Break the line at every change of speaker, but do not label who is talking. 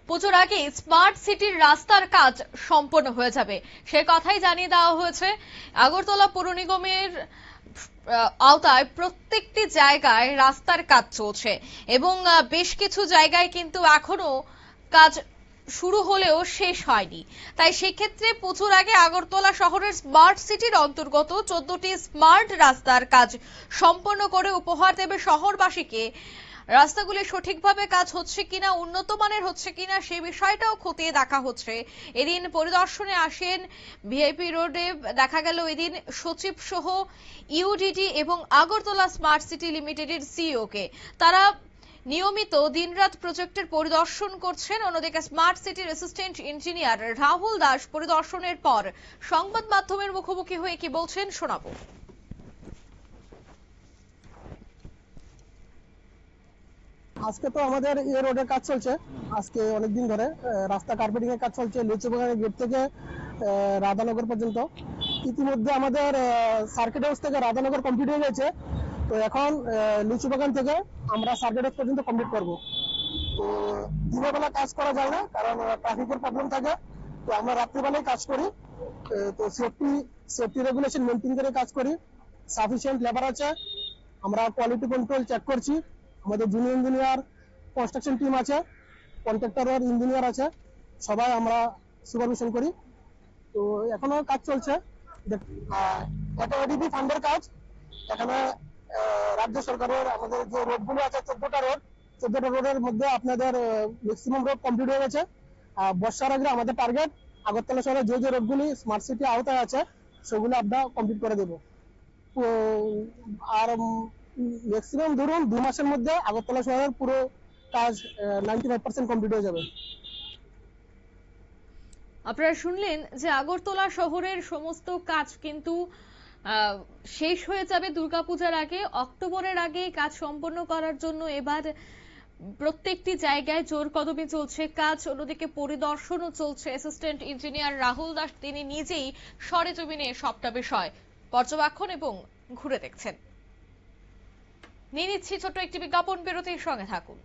পুজোর আগে স্মার্ট সিটির রাস্তার কাজ সম্পন্ন হয়ে যাবে, সে কথাই জানিয়ে দেওয়া হয়েছে। আগরতলা পৌর নিগমের আওতায় প্রত্যেকটি জায়গায় রাস্তার কাজ চলছে এবং বেশ কিছু জায়গায় কিন্তু এখনো কাজ শুরু হলেও শেষ হয়নি। তাই সেক্ষেত্রে পুজোর আগে আগরতলা শহরের স্মার্ট সিটির অন্তর্গত 14টি স্মার্ট রাস্তার কাজ সম্পন্ন করে উপহার দেবে শহরবাসীকে। রাস্তাগুলি সঠিকভাবে কাজ হচ্ছে কিনা, উন্নত মানের হচ্ছে কিনা, সে বিষয়টাও খতিয়ে দেখা হচ্ছে। এদিন পরিদর্শনে আসেন ভিআইপি রোডে, দেখা গেল এদিন সচিব সহ ইউডিডি এবং আগরতলা স্মার্ট সিটি লিমিটেডের সিইও কে। তারা নিয়মিত দিনরাত প্রজেক্টের পরিদর্শন করছেন। অন্যদিকে স্মার্ট সিটির অ্যাসিস্ট্যান্ট ইঞ্জিনিয়ার রাহুল দাস পরিদর্শনের পর সংবাদ মাধ্যমের মুখোমুখি হয়ে কি বলছেন শোনাবো।
আজকে তো আমাদের এই রোডের কাজ চলছে, আজকে অনেকদিন ধরে রাস্তা কার্পেটিং এর কাজ চলছে লিচুবাগানের গেট থেকে রাধানগর পর্যন্ত। ইতিমধ্যে আমাদের সার্কিট হাউস থেকে রাধানগর কমপ্লিট হয়ে গেছে, তো এখন লিচুবাগান থেকে আমরা সার্কিট হাউস পর্যন্ত কমপ্লিট করব। তো দিনের বেলা কাজ করা যায় না, কারণ ট্রাফিকের প্রবলেম থাকে, তো আমরা রাত্রিবেলায় কাজ করি। তো সেফটি রেগুলেশন মেনটেন করে কাজ করি। সাফিসিয়েন্ট লেবার আছে, আমরা কোয়ালিটি কন্ট্রোল চেক করছি। আমাদের জুনিয়র ইঞ্জিনিয়ার, কনস্ট্রাকশন টিম আছে, কন্ট্রাক্টর আর ইঞ্জিনিয়ার আছে, সবাই আমরা সুপারভিশন করি। তো এখনো কাজ চলছে। এটা এডিবি ফান্ডের কাজ। এখানে রাজ্য সরকারের আমাদের যে রোডগুলো আছে 14টা রোডের মধ্যে আপনাদের ম্যাক্সিমাম রোড কমপ্লিট হয়ে গেছে। বর্ষার আগে আমাদের টার্গেট আগরতলা শহরে যে যে রোডগুলি স্মার্ট সিটি আওতায় আছে সেগুলো আমরা কমপ্লিট করে দেবো। আর ম্যাক্সিমাম ধরুন 2 মাসের মধ্যে আগরতলা শহরের পুরো কাজ 95% কমপ্লিট হয়ে যাবে।
আপনারা শুনলেন যে আগরতলা শহরের সমস্ত কাজ কিন্তু শেষ হয়ে যাবে দুর্গাপূজার আগে। অক্টোবরের আগে কাজ সম্পন্ন করার জন্য এবার প্রত্যেকটি জায়গায় জোর কদমে চলছে কাজ। অন্যদিকে পরিদর্শনও চলছে। অ্যাসিস্ট্যান্ট ইঞ্জিনিয়ার রাহুল দাস তিনি নিজেই সরেজমিনে সবটা বিষয় পর্যবেক্ষণ এবং ঘুরে দেখছেন। নিয়ে নিচ্ছি ছোট্ট একটি বিজ্ঞাপন বিরতির সঙ্গে থাকুন।